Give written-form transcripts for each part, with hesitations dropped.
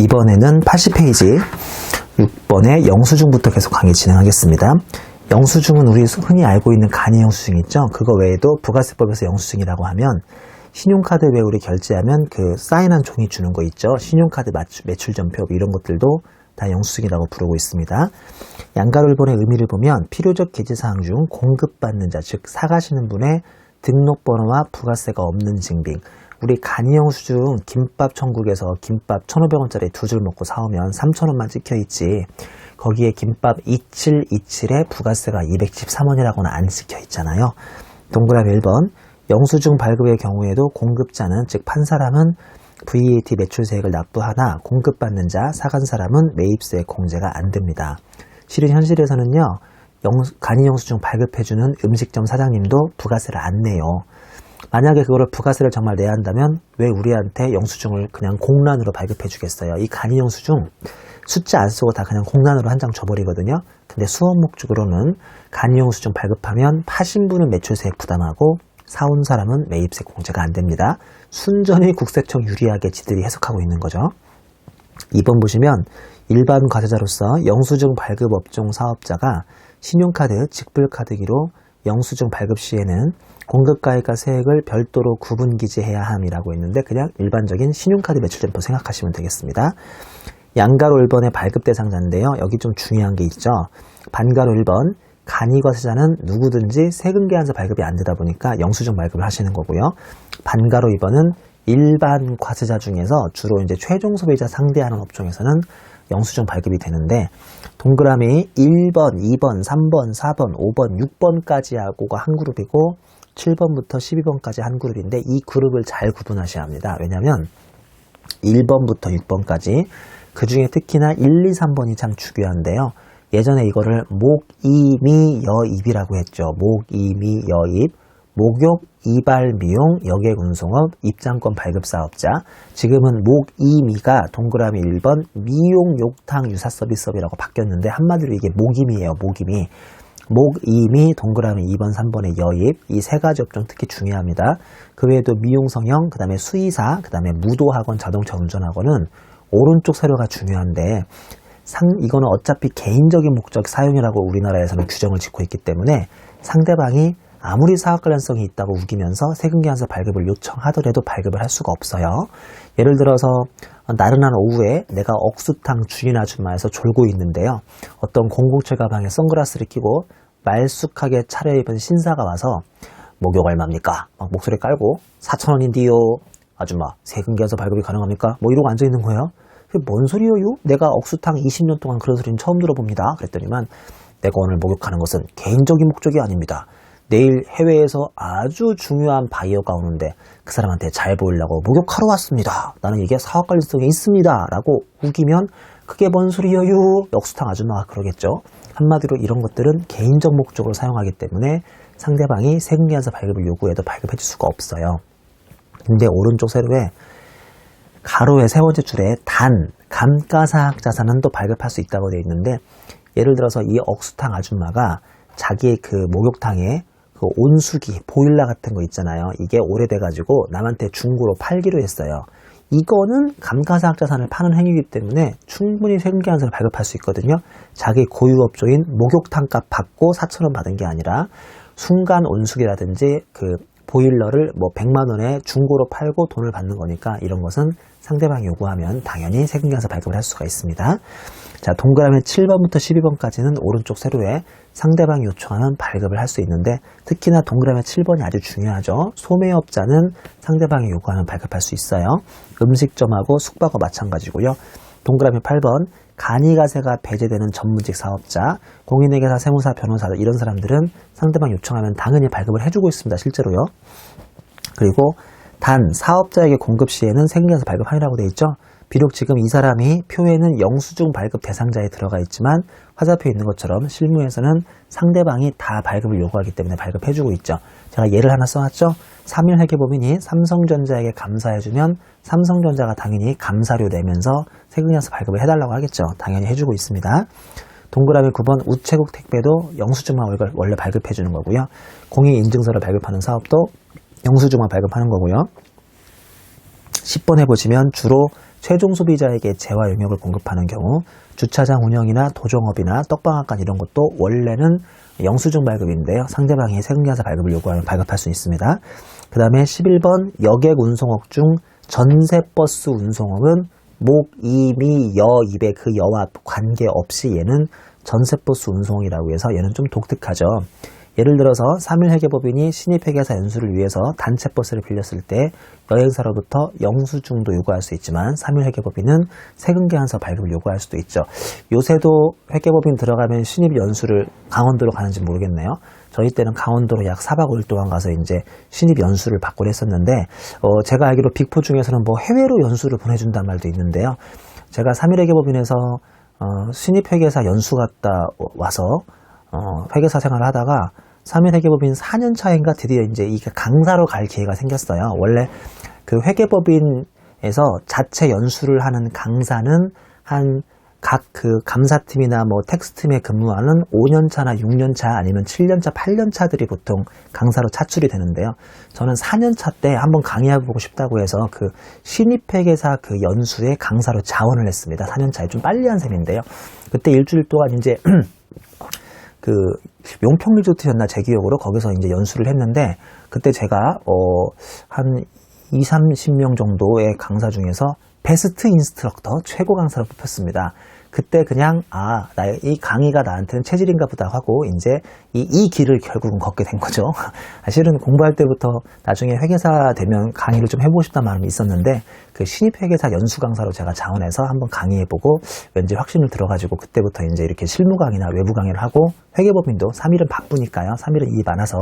이번에는 80페이지 6번의 영수증부터 계속 강의 진행하겠습니다. 영수증은 우리 흔히 알고 있는 간이 영수증 있죠? 그거 외에도 부가세법에서 영수증이라고 하면 신용카드 외에 우리 결제하면 그 사인한 종이 주는 거 있죠? 신용카드 매출전표 이런 것들도 다 영수증이라고 부르고 있습니다. 양가로 1번의 의미를 보면 필요적 기재사항 중 공급받는 자, 즉 사가시는 분의 등록번호와 부가세가 없는 증빙. 우리 간이 영수증 김밥 천국에서 김밥 1,500원짜리 두 줄 먹고 사오면 3,000원만 찍혀있지. 거기에 김밥 2727에 부가세가 213원이라고는 안 찍혀있잖아요. 동그라미 1번 영수증 발급의 경우에도 공급자는 즉 판 사람은 VAT 매출세액을 납부하나 공급받는 자, 사간 사람은 매입세 공제가 안 됩니다. 실은 현실에서는요. 간이 영수증 발급해주는 음식점 사장님도 부가세를 안 내요. 만약에 그거를 부가세를 정말 내야 한다면 왜 우리한테 영수증을 그냥 공란으로 발급해 주겠어요. 이 간이 영수증 숫자 안 쓰고 다 그냥 공란으로 한 장 줘버리거든요. 근데 수업 목적으로는 간이 영수증 발급하면 파신 분은 매출세액 부담하고 사온 사람은 매입세 공제가 안 됩니다. 순전히 국세청 유리하게 지들이 해석하고 있는 거죠. 2번 보시면 일반 과세자로서 영수증 발급 업종 사업자가 신용카드, 직불카드기로 영수증 발급 시에는 공급가액과 세액을 별도로 구분 기재해야 함이라고 했는데 그냥 일반적인 신용카드 매출점포 생각하시면 되겠습니다. 양가로 1번의 발급 대상자인데요. 여기 좀 중요한 게 있죠. 반가로 1번 간이 과세자는 누구든지 세금 계산서 발급이 안 되다 보니까 영수증 발급을 하시는 거고요. 반가로 2번은 일반 과세자 중에서 주로 이제 최종 소비자 상대하는 업종에서는 영수증 발급이 되는데 동그라미 1번, 2번, 3번, 4번, 5번, 6번까지 하고가 한 그룹이고 7번부터 12번까지 한 그룹인데 이 그룹을 잘 구분하셔야 합니다. 왜냐하면 1번부터 6번까지 그 중에 특히나 1, 2, 3번이 참 중요한데요. 예전에 이거를 목, 이, 미, 여, 입이라고 했죠. 목, 이, 미, 여, 입. 목욕, 이발, 미용, 여객운송업, 입장권 발급사업자. 지금은 목, 이, 미가 동그라미 1번 미용, 욕탕, 유사서비스업이라고 바뀌었는데 한마디로 이게 목임이에요. 목임이. 목, 이, 미, 동그라미 2번, 3번의 여입. 이 세 가지 업종 특히 중요합니다. 그 외에도 미용성형, 그 다음에 수의사, 그 다음에 무도학원, 자동차 운전학원은 오른쪽 세로가 중요한데 이거는 어차피 개인적인 목적 사용이라고 우리나라에서는 규정을 짓고 있기 때문에 상대방이 아무리 사업 관련성이 있다고 우기면서 세금계산서 발급을 요청하더라도 발급을 할 수가 없어요. 예를 들어서 나른한 오후에 내가 억수탕 주인 아줌마에서 졸고 있는데요. 어떤 007 가방에 선글라스를 끼고 말쑥하게 차려입은 신사가 와서 목욕 얼마입니까? 막 목소리 깔고 4,000원인데요. 아줌마 세금계산서 발급이 가능합니까? 뭐 이러고 앉아있는 거예요. 그게 뭔 소리예요? 내가 억수탕 20년 동안 그런 소리는 처음 들어봅니다. 그랬더니만 내가 오늘 목욕하는 것은 개인적인 목적이 아닙니다. 내일 해외에서 아주 중요한 바이어가 오는데 그 사람한테 잘 보이려고 목욕하러 왔습니다. 나는 이게 사업 관련성이 있습니다. 라고 우기면 그게 뭔 소리예요? 억수탕 아줌마가 그러겠죠. 한마디로 이런 것들은 개인적 목적으로 사용하기 때문에 상대방이 세금계산서 발급을 요구해도 발급해 줄 수가 없어요. 근데 오른쪽 세로에 가로의 세 번째 줄에 단, 감가상각 자산은 또 발급할 수 있다고 되어 있는데 예를 들어서 이 억수탕 아줌마가 자기의 그 목욕탕에 그 온수기, 보일러 같은 거 있잖아요. 이게 오래돼가지고 남한테 중고로 팔기로 했어요. 이거는 감가상각 자산을 파는 행위이기 때문에 충분히 세금계산서를 발급할 수 있거든요. 자기 고유업종인 목욕탕 값 받고 4,000원 받은 게 아니라 순간 온수기라든지 그 보일러를 뭐 100만 원에 중고로 팔고 돈을 받는 거니까 이런 것은 상대방이 요구하면 당연히 세금계산서 발급을 할 수가 있습니다. 자, 동그라미 7번부터 12번까지는 오른쪽 세로에 상대방이 요청하면 발급을 할 수 있는데 특히나 동그라미 7번이 아주 중요하죠. 소매업자는 상대방이 요구하면 발급할 수 있어요. 음식점하고 숙박과 마찬가지고요. 동그라미 8번 간이가세가 배제되는 전문직 사업자, 공인회계사, 세무사, 변호사 이런 사람들은 상대방 요청하면 당연히 발급을 해주고 있습니다. 실제로요. 그리고 단 사업자에게 공급 시에는 세금계산서 발급하라고 되어 있죠. 비록 지금 이 사람이 표에는 영수증 발급 대상자에 들어가 있지만 화살표에 있는 것처럼 실무에서는 상대방이 다 발급을 요구하기 때문에 발급해주고 있죠. 제가 예를 하나 써놨죠. 3일 회계법인이 삼성전자에게 감사해주면 삼성전자가 당연히 감사료 내면서 세금계산서 발급을 해달라고 하겠죠. 당연히 해주고 있습니다. 동그라미 9번 우체국 택배도 영수증만 원래 발급해주는 거고요. 공인인증서를 발급하는 사업도 영수증만 발급하는 거고요. 10번에 보시면 주로 최종 소비자에게 재화 용역을 공급하는 경우 주차장 운영이나 도정업이나 떡방앗간 이런 것도 원래는 영수증 발급인데요. 상대방이 세금계산서 발급을 요구하면 발급할 수 있습니다. 그 다음에 11번 여객 운송업 중 전세버스 운송업은 목, 이, 미, 여, 입의 그 여와 관계없이 얘는 전세버스 운송이라고 해서 얘는 좀 독특하죠. 예를 들어서 3일 회계법인이 신입 회계사 연수를 위해서 단체 버스를 빌렸을 때 여행사로부터 영수증도 요구할 수 있지만 3일 회계법인은 세금계산서 발급을 요구할 수도 있죠. 요새도 회계법인 들어가면 신입 연수를 강원도로 가는지 모르겠네요. 저희 때는 강원도로 약 4박 5일 동안 가서 이제 신입 연수를 받곤 했었는데 제가 알기로 빅4 중에서는 뭐 해외로 연수를 보내준다는 말도 있는데요. 제가 3일 회계법인에서 신입 회계사 연수 갔다 와서 회계사 생활을 하다가 3일 회계법인 4년 차인가 드디어 이제 이게 강사로 갈 기회가 생겼어요. 원래 그 회계법인에서 자체 연수를 하는 강사는 한 각 그 감사팀이나 뭐 텍스팀에 근무하는 5년차나 6년차 아니면 7년차, 8년차들이 보통 강사로 차출이 되는데요. 저는 4년차 때 한번 강의해보고 싶다고 해서 그 신입회계사 그 연수에 강사로 자원을 했습니다. 4년차에 좀 빨리 한 셈인데요. 그때 일주일 동안 이제 그 용평 리조트였나 제 기억으로 거기서 이제 연수를 했는데 그때 제가 한 20-30명 정도의 강사 중에서 베스트 인스트럭터 최고 강사로 뽑혔습니다. 그때 그냥 이 강의가 나한테는 체질인가 보다 하고 이제 이 길을 결국은 걷게 된 거죠. 사실은 공부할 때부터 나중에 회계사 되면 강의를 좀 해보고 싶다는 마음이 있었는데 그 신입 회계사 연수 강사로 제가 자원해서 한번 강의해보고 왠지 확신을 들어가지고 그때부터 이제 이렇게 실무 강의나 외부 강의를 하고 회계법인도 3일은 바쁘니까요. 3일은 일이 많아서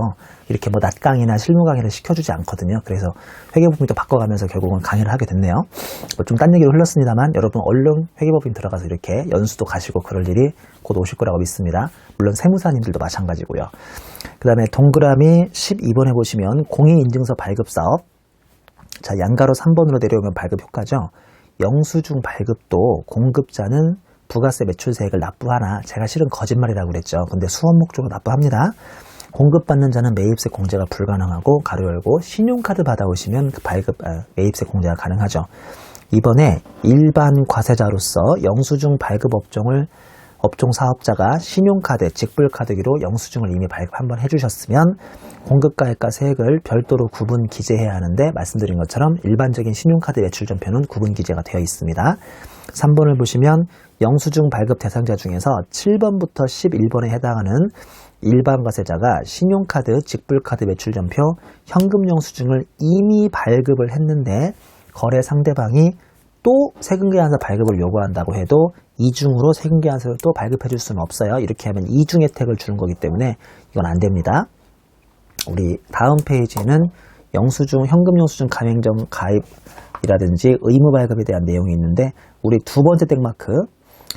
이렇게 뭐 낮 강의나 실무 강의를 시켜주지 않거든요. 그래서 회계법인도 바꿔가면서 결국은 강의를 하게 됐네요. 좀 딴 얘기로 흘렀습니다만 여러분 얼른 회계법인 들어가서 이렇게 연수도 가시고 그럴 일이 곧 오실 거라고 믿습니다. 물론 세무사님들도 마찬가지고요. 그 다음에 동그라미 12번에 보시면 공인인증서 발급사업. 자, 양가로 3번으로 내려오면 발급 효과죠. 영수증 발급도 공급자는 부가세 매출세액을 납부하나 제가 실은 거짓말이라고 그랬죠. 근데 수업 목적으로 납부합니다. 공급받는 자는 매입세 공제가 불가능하고 가로 열고 신용카드 받아오시면 그 매입세 공제가 가능하죠. 이번에 일반 과세자로서 영수증 발급 업종 사업자가 신용카드, 직불카드기로 영수증을 이미 발급 한번 해주셨으면 공급가액과 세액을 별도로 구분 기재해야 하는데 말씀드린 것처럼 일반적인 신용카드 매출전표는 구분 기재가 되어 있습니다. 3번을 보시면 영수증 발급 대상자 중에서 7번부터 11번에 해당하는 일반 과세자가 신용카드, 직불카드 매출전표, 현금 영수증을 이미 발급을 했는데 거래 상대방이 또 세금계산서 발급을 요구한다고 해도 이중으로 세금계산서를 또 발급해 줄 수는 없어요. 이렇게 하면 이중 혜택을 주는 거기 때문에 이건 안 됩니다. 우리 다음 페이지는 영수증, 현금 영수증 가맹점 가입이라든지 의무 발급에 대한 내용이 있는데 우리 두 번째 땡마크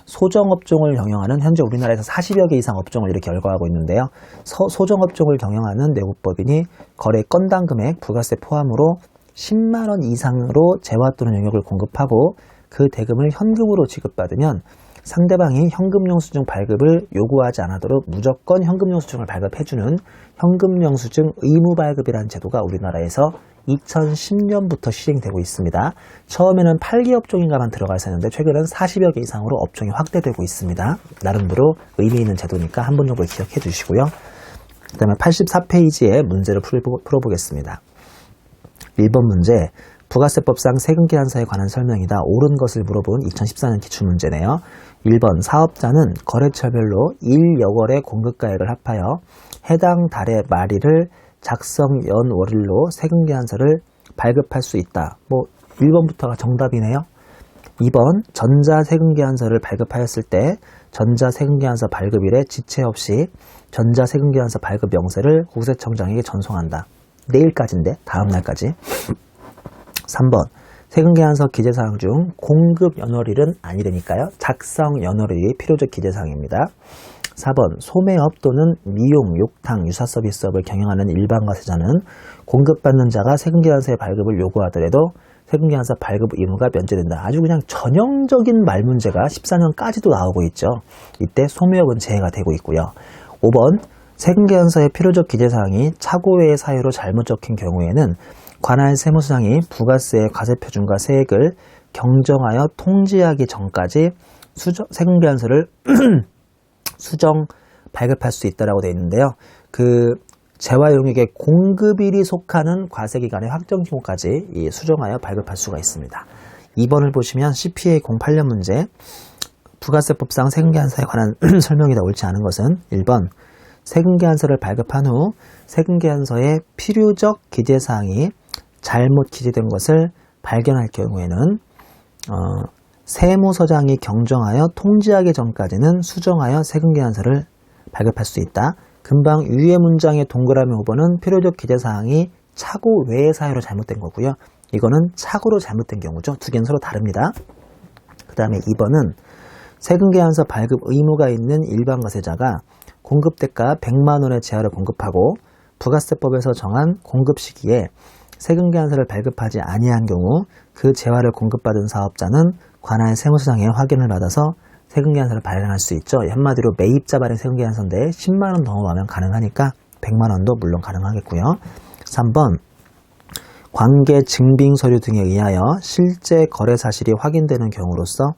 소정업종을 경영하는 현재 우리나라에서 40여 개 이상 업종을 이렇게 열거하고 있는데요. 소정업종을 경영하는 내국법인이 거래 건당 금액 부가세 포함으로 10만 원 이상으로 재화 또는 용역을 공급하고 그 대금을 현금으로 지급받으면 상대방이 현금 영수증 발급을 요구하지 않도록 무조건 현금 영수증을 발급해주는 현금 영수증 의무 발급이라는 제도가 우리나라에서 2010년부터 시행되고 있습니다. 처음에는 8개 업종인가만 들어가 있었는데 최근에는 40여 개 이상으로 업종이 확대되고 있습니다. 나름대로 의미 있는 제도니까 한 번 정도 기억해 주시고요. 그 다음에 84페이지에 문제를 풀어보겠습니다. 1번 문제, 부가세법상 세금계산서에 관한 설명이다. 옳은 것을 물어본 2014년 기출문제네요. 1번, 사업자는 거래처별로 일여월의 공급가액을 합하여 해당 달의 말일을 작성 연월일로 세금계산서를 발급할 수 있다. 1번부터가 정답이네요. 2번, 전자세금계산서를 발급하였을 때 전자세금계산서 발급일에 지체 없이 전자세금계산서 발급 명세를 국세청장에게 전송한다. 내일까지인데 다음날까지. 3번, 세금계산서 기재사항 중 공급 연월일은 아니라니까요. 작성 연월일이 필요적 기재사항입니다. 4번, 소매업 또는 미용, 욕탕, 유사서비스업을 경영하는 일반 과세자는 공급받는 자가 세금계산서의 발급을 요구하더라도 세금계산서 발급 의무가 면제된다. 아주 그냥 전형적인 말문제가 14년까지도 나오고 있죠. 이때 소매업은 제외가 되고 있고요. 5번, 세금계산서의 필요적 기재사항이 착오의 사유로 잘못 적힌 경우에는 관할 세무서장이 부가세의 과세표준과 세액을 경정하여 통지하기 전까지 세금계산서를 수정 발급할 수 있다라고 되어 있는데요. 그 재화용역의 공급일이 속하는 과세기간의 확정 기간까지 수정하여 발급할 수가 있습니다. 2번을 보시면 CPA 08년 문제, 부가세법상 세금계산서에 관한 설명이 다 옳지 않은 것은 1번, 세금계산서를 발급한 후 세금계산서의 필요적 기재사항이 잘못 기재된 것을 발견할 경우에는 세무서장이 경정하여 통지하기 전까지는 수정하여 세금계산서를 발급할 수 있다. 금방 위의 문장의 동그라미 5번은 필요적 기재사항이 착오 외의 사유로 잘못된 거고요. 이거는 착오로 잘못된 경우죠. 두 개는 서로 다릅니다. 그 다음에 2번은 세금계산서 발급 의무가 있는 일반과세자가 공급대가 100만원의 재화를 공급하고 부가세법에서 정한 공급 시기에 세금계산서를 발급하지 아니한 경우 그 재화를 공급받은 사업자는 관할 세무서장의 확인을 받아서 세금계산서를 발행할 수 있죠. 한마디로 매입자 발행 세금계산서인데 10만원 넘어가면 가능하니까 100만원도 물론 가능하겠고요. 3번, 관계 증빙 서류 등에 의하여 실제 거래 사실이 확인되는 경우로서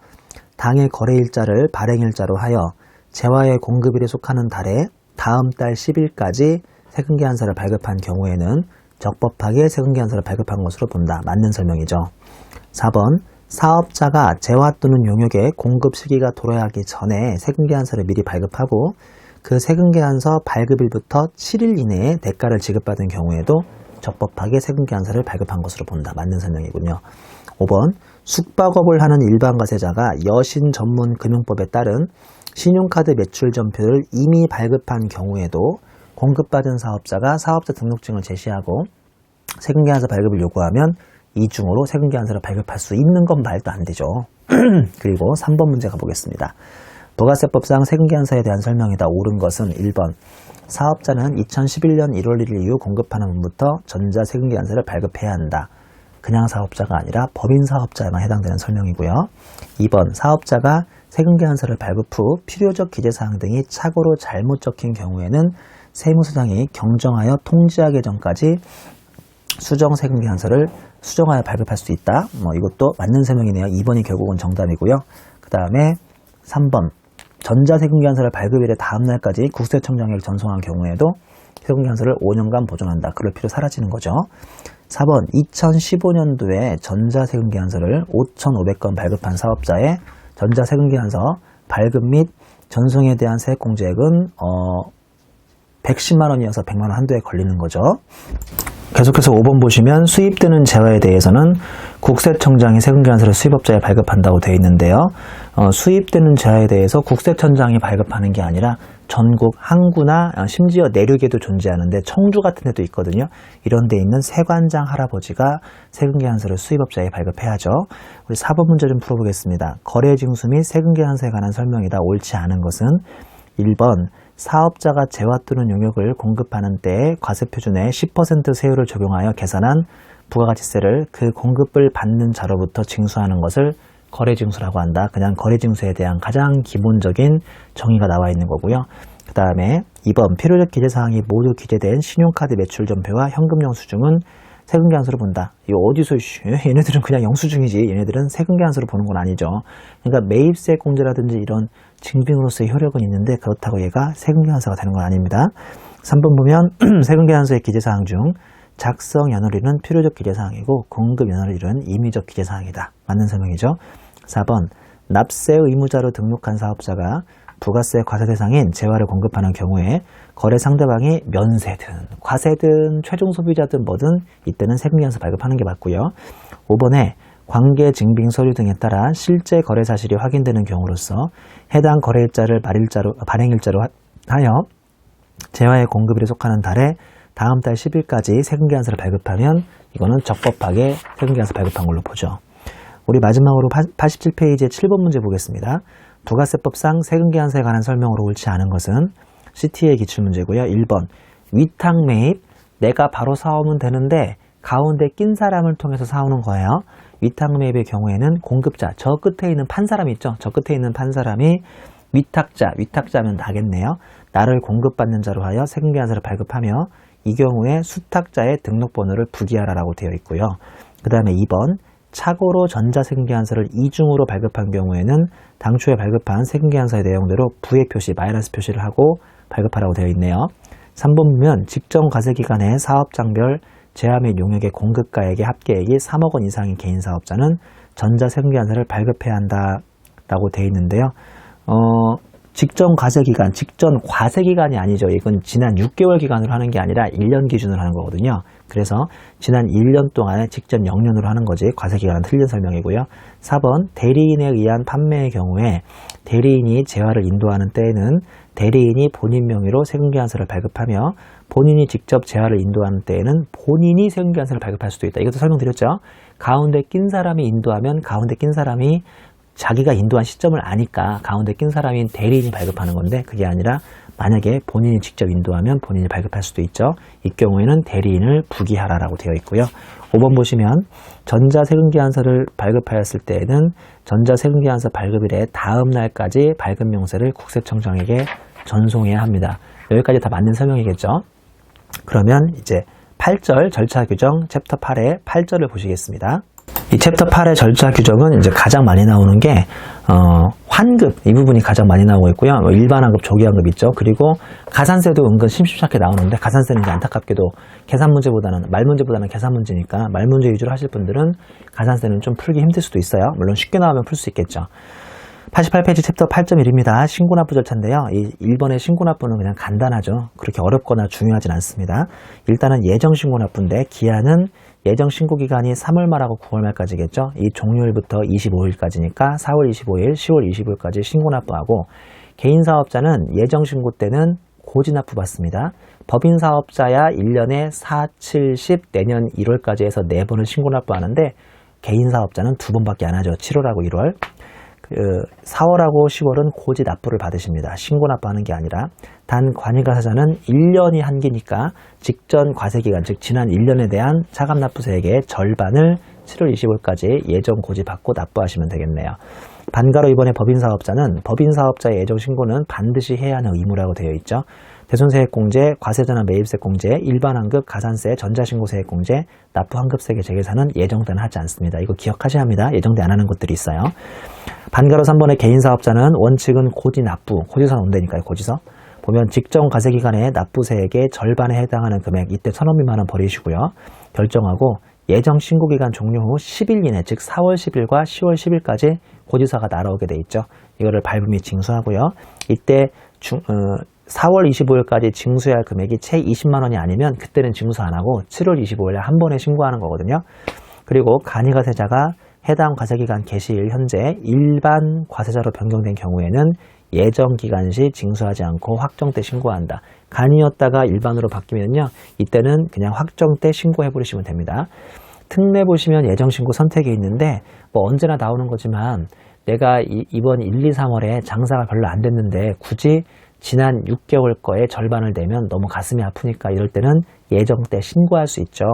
당일 거래일자를 발행일자로 하여 재화의 공급일에 속하는 달에 다음 달 10일까지 세금계산서를 발급한 경우에는 적법하게 세금계산서를 발급한 것으로 본다. 맞는 설명이죠. 4번, 사업자가 재화 또는 용역의 공급 시기가 도래하기 전에 세금계산서를 미리 발급하고 그 세금계산서 발급일부터 7일 이내에 대가를 지급받은 경우에도 적법하게 세금계산서를 발급한 것으로 본다. 맞는 설명이군요. 5번, 숙박업을 하는 일반과세자가 여신전문금융법에 따른 신용카드 매출전표를 이미 발급한 경우에도 공급받은 사업자가 사업자 등록증을 제시하고 세금계산서 발급을 요구하면 이중으로 세금계산서를 발급할 수 있는 건 말도 안 되죠. 그리고 3번 문제 가보겠습니다. 부가세법상 세금계산서에 대한 설명이다. 옳은 것은 1번, 사업자는 2011년 1월 1일 이후 공급하는 분부터 전자세금계산서를 발급해야 한다. 그냥 사업자가 아니라 법인 사업자에만 해당되는 설명이고요. 2번, 사업자가 세금계산서를 발급 후 필요적 기재사항 등이 착오로 잘못 적힌 경우에는 세무서장이 경정하여 통지하기 전까지 수정 세금계산서를 수정하여 발급할 수 있다. 이것도 맞는 설명이네요. 2번이 결국은 정답이고요. 그 다음에 3번, 전자세금계산서를 발급일의 다음 날까지 국세청장에게 전송한 경우에도 세금계산서를 5년간 보존한다. 그럴 필요 사라지는 거죠. 4번, 2015년도에 전자세금계산서를 5,500건 발급한 사업자의 전자세금계산서 발급 및 전송에 대한 세액공제액은 110만 원이어서 100만 원 한도에 걸리는 거죠. 계속해서 5번 보시면 수입되는 재화에 대해서는 국세청장이 세금계산서를 수입업자에 발급한다고 되어 있는데요. 수입되는 재화에 대해서 국세청장이 발급하는 게 아니라 전국 항구나 심지어 내륙에도 존재하는데 청주 같은 데도 있거든요. 이런 데 있는 세관장 할아버지가 세금계산서를 수입업자에 발급해야죠. 우리 4번 문제 좀 풀어보겠습니다. 거래징수 및 세금계산서에 관한 설명이다. 옳지 않은 것은 1번, 사업자가 재화 또는 용역을 공급하는 때에 과세표준에 10% 세율을 적용하여 계산한 부가가치세를 그 공급을 받는 자로부터 징수하는 것을 거래징수라고 한다. 그냥 거래징수에 대한 가장 기본적인 정의가 나와 있는 거고요. 그 다음에 2번, 필요적 기재사항이 모두 기재된 신용카드 매출전표와 현금 영수증은 세금계산서로 본다. 이거 어디서 얘네들은 그냥 영수증이지 얘네들은 세금계산서로 보는 건 아니죠. 그러니까 매입세 공제라든지 이런 증빙으로서의 효력은 있는데 그렇다고 얘가 세금계산서가 되는 건 아닙니다. 3번 보면 세금계산서의 기재사항 중 작성 연월일은 필요적 기재사항이고 공급 연월일은 임의적 기재사항이다. 맞는 설명이죠. 4번, 납세 의무자로 등록한 사업자가 부가세 과세 대상인 재화를 공급하는 경우에 거래 상대방이 면세든 과세든 최종 소비자든 뭐든 이때는 세금계산서 발급하는 게 맞고요. 5번에 관계 증빙 서류 등에 따라 실제 거래 사실이 확인되는 경우로서 해당 거래일자를 발행일자로 하여 재화의 공급일에 속하는 달에 다음 달 10일까지 세금계산서를 발급하면 이거는 적법하게 세금계산서 발급한 걸로 보죠. 우리 마지막으로 87페이지의 7번 문제 보겠습니다. 부가세법상 세금계산서에 관한 설명으로 옳지 않은 것은 CT의 기출문제고요. 1번, 위탁 매입, 내가 바로 사오면 되는데 가운데 낀 사람을 통해서 사오는 거예요. 위탁 매입의 경우에는 공급자, 저 끝에 있는 판 사람 있죠? 저 끝에 있는 판 사람이 위탁자면 나겠네요. 나를 공급받는 자로 하여 세금계산서를 발급하며 이 경우에 수탁자의 등록번호를 부기하라라고 되어 있고요. 그 다음에 2번, 착오로 전자세금계산서를 이중으로 발급한 경우에는 당초에 발급한 세금계산서의 내용대로 부의 표시, 마이너스 표시를 하고 발급하라고 되어 있네요. 3번 보면 직전 과세기간에 사업장별 재화 및 용역의 공급가액의 합계액이 3억 원 이상인 개인사업자는 전자세금계산서를 발급해야 한다라고 되어 있는데요. 직전 과세기간, 직전 과세기간이 아니죠. 이건 지난 6개월 기간으로 하는 게 아니라 1년 기준으로 하는 거거든요. 그래서 지난 1년 동안에 직전 영년으로 하는 거지 과세기간은 틀린 설명이고요. 4번 대리인에 의한 판매의 경우에 대리인이 재화를 인도하는 때에는 대리인이 본인 명의로 세금계산서를 발급하며 본인이 직접 재화를 인도하는 때에는 본인이 세금계산서를 발급할 수도 있다. 이것도 설명드렸죠. 가운데 낀 사람이 인도하면 가운데 낀 사람이 자기가 인도한 시점을 아니까 가운데 낀 사람인 대리인이 발급하는 건데 그게 아니라 만약에 본인이 직접 인도하면 본인이 발급할 수도 있죠. 이 경우에는 대리인을 부기하라라고 되어 있고요. 5번 보시면 전자세금계산서를 발급하였을 때에는 전자세금계산서 발급일의 다음 날까지 발급 명세를 국세청장에게 전송해야 합니다. 여기까지 다 맞는 설명이겠죠. 그러면 이제 8절 절차 규정 챕터 8의 8절을 보시겠습니다. 이 챕터 8의 절차 규정은 이제 가장 많이 나오는 게 환급 이 부분이 가장 많이 나오고 있고요. 일반 환급, 조기 환급 있죠. 그리고 가산세도 은근 심심찮게 나오는데 가산세는 이제 안타깝게도 계산 문제보다는 말 문제보다는 계산 문제니까 말 문제 위주로 하실 분들은 가산세는 좀 풀기 힘들 수도 있어요. 물론 쉽게 나오면 풀 수 있겠죠. 88페이지 챕터 8.1입니다. 신고납부 절차인데요. 이 1번의 신고납부는 그냥 간단하죠. 그렇게 어렵거나 중요하진 않습니다. 일단은 예정신고납부인데 기한은 예정신고기간이 3월 말하고 9월 말까지겠죠. 이 종료일부터 25일까지니까 4월 25일, 10월 25일까지 신고납부하고 개인사업자는 예정신고 때는 고지납부 받습니다. 법인사업자야 1년에 4, 7, 10 내년 1월까지 해서 4번을 신고납부하는데 개인사업자는 2번밖에 안 하죠. 7월하고 1월. 4월하고 10월은 고지 납부를 받으십니다. 신고 납부하는 게 아니라 단 관이가사자는 1년이 한계니까 직전 과세기간 즉 지난 1년에 대한 차감납부세액의 절반을 7월 25일까지 예정 고지 받고 납부하시면 되겠네요. 반가로 이번에 법인사업자는 법인사업자의 예정신고는 반드시 해야 하는 의무라고 되어 있죠. 대손세액공제, 과세전환 매입세공제, 일반환급, 가산세, 전자신고세액공제, 납부환급세액의 재계산은 예정때는 하지 않습니다. 이거 기억하셔야 합니다. 예정때 안 하는 것들이 있어요. 반가로 3번의 개인사업자는 원칙은 고지납부, 고지서 온다니까요. 고지서. 보면 직전 과세기간에 납부세액의 절반에 해당하는 금액, 이때 1,000원 미만은 버리시고요. 결정하고 예정 신고기간 종료 후 10일 이내, 즉 4월 10일과 10월 10일까지 고지서가 날아오게 돼 있죠. 이거를 발부 및 징수하고요. 이때 4월 25일까지 징수해야 할 금액이 채 20만 원이 아니면 그때는 징수 안 하고 7월 25일에 한 번에 신고하는 거거든요. 그리고 간이과세자가 해당 과세기간 개시일 현재 일반 과세자로 변경된 경우에는 예정기간 시 징수하지 않고 확정 때 신고한다. 간이었다가 일반으로 바뀌면요. 이때는 그냥 확정 때 신고해버리시면 됩니다. 특례 보시면 예정신고 선택이 있는데 뭐 언제나 나오는 거지만 내가 이번 1, 2, 3월에 장사가 별로 안 됐는데 굳이 지난 6개월 거에 절반을 내면 너무 가슴이 아프니까 이럴 때는 예정 때 신고할 수 있죠.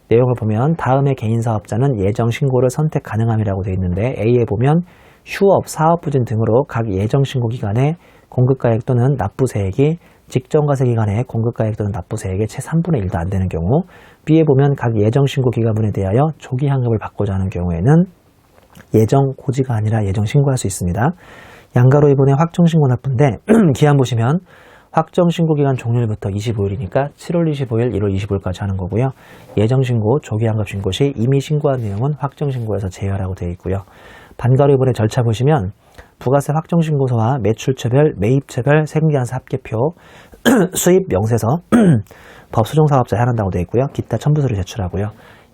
내용을 보면 다음의 개인사업자는 예정신고를 선택 가능함이라고 되어 있는데 A에 보면 휴업, 사업부진 등으로 각 예정신고기간에 공급가액 또는 납부세액이 직전과세기간에 공급가액 또는 납부세액의 채 3분의 1도 안 되는 경우 B에 보면 각 예정신고기간분에 대하여 조기환급을 받고자 하는 경우에는 예정 고지가 아니라 예정 신고할 수 있습니다. 양가로 이번에 확정신고 납부인데 기한 보시면 확정신고기간 종료일부터 25일이니까 7월 25일, 1월 25일까지 하는 거고요. 예정신고, 조기환급신고 시 이미 신고한 내용은 확정신고에서 제외하라고 되어 있고요. 반가로 이번에 절차 보시면 부가세 확정신고서와 매출처별, 매입처별, 세금계산서 합계표, 수입 명세서, 법수종사업자에 한다고 되어 있고요. 기타 첨부서를 제출하고요.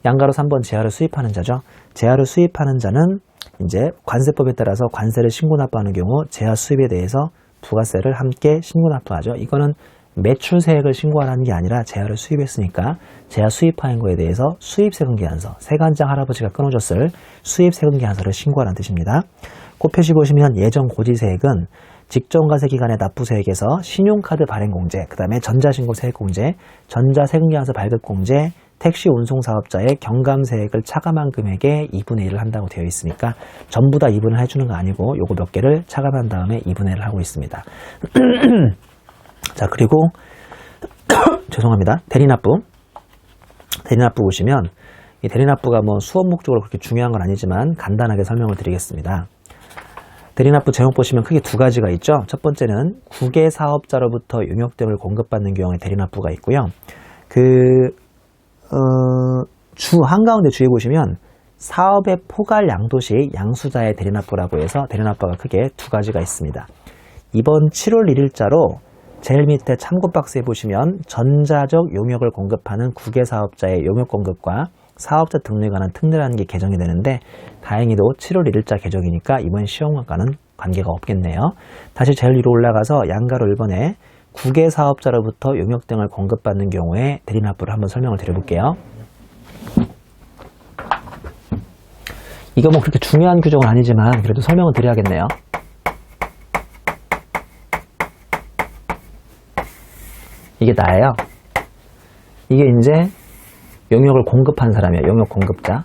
양가로 3번 재화를 수입하는 자죠. 재화를 수입하는 자는 이제 관세법에 따라서 관세를 신고납부하는 경우 재화 수입에 대해서 부가세를 함께 신고납부하죠. 이거는 매출세액을 신고하라는 게 아니라 재화를 수입했으니까 재화 수입한 거에 대해서 수입세금계산서, 세관장 할아버지가 끊어줬을 수입세금계산서를 신고하라는 뜻입니다. 그 표시 보시면 예정 고지세액은 직전과세기간의 납부세액에서 신용카드 발행공제, 그 다음에 전자신고세액공제, 전자세금계산서 발급공제, 택시 운송사업자의 경감세액을 차감한 금액의 2분의 1을 한다고 되어 있으니까 전부 다 2분을 해주는 거 아니고 요거 몇 개를 차감한 다음에 2분의 1을 하고 있습니다. 자, 그리고 죄송합니다. 대리납부 보시면 이 대리납부가 뭐 수업 목적으로 그렇게 중요한 건 아니지만 간단하게 설명을 드리겠습니다. 대리납부 제목 보시면 크게 두 가지가 있죠. 첫 번째는 국외 사업자로부터 용역 등을 공급받는 경우에 대리납부가 있고요. 한가운데 주의 보시면 사업의 포괄 양도시 양수자의 대리납부라고 해서 대리납부가 크게 두 가지가 있습니다. 이번 7월 1일자로 제일 밑에 참고 박스에 보시면 전자적 용역을 공급하는 국외 사업자의 용역 공급과 사업자 등록에 관한 특례라는 게 개정이 되는데 다행히도 7월 1일자 개정이니까 이번 시험과는 관계가 없겠네요. 다시 제일 위로 올라가서 양가로 1번에 국외 사업자로부터 용역 등을 공급받는 경우에 대리납부를 한번 설명을 드려볼게요. 이거 뭐 그렇게 중요한 규정은 아니지만 그래도 설명을 드려야겠네요. 이게 나예요. 이게 이제 용역을 공급한 사람이에요. 용역 공급자.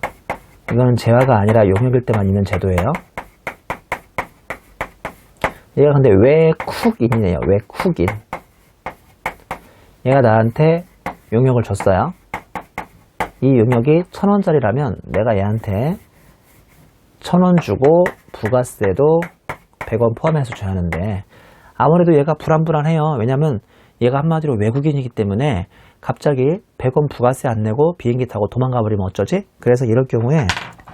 이거는 재화가 아니라 용역일 때만 있는 제도예요. 얘가 근데 외쿡인이에요. 외쿡인. 얘가 나한테 용역을 줬어요. 이 용역이 1,000원짜리라면 내가 얘한테 1,000원 주고 부가세도 100원 포함해서 줘야 하는데 아무래도 얘가 불안해요. 왜냐면 얘가 한마디로 외국인이기 때문에 갑자기 100원 부가세 안 내고 비행기 타고 도망가 버리면 어쩌지? 그래서 이럴 경우에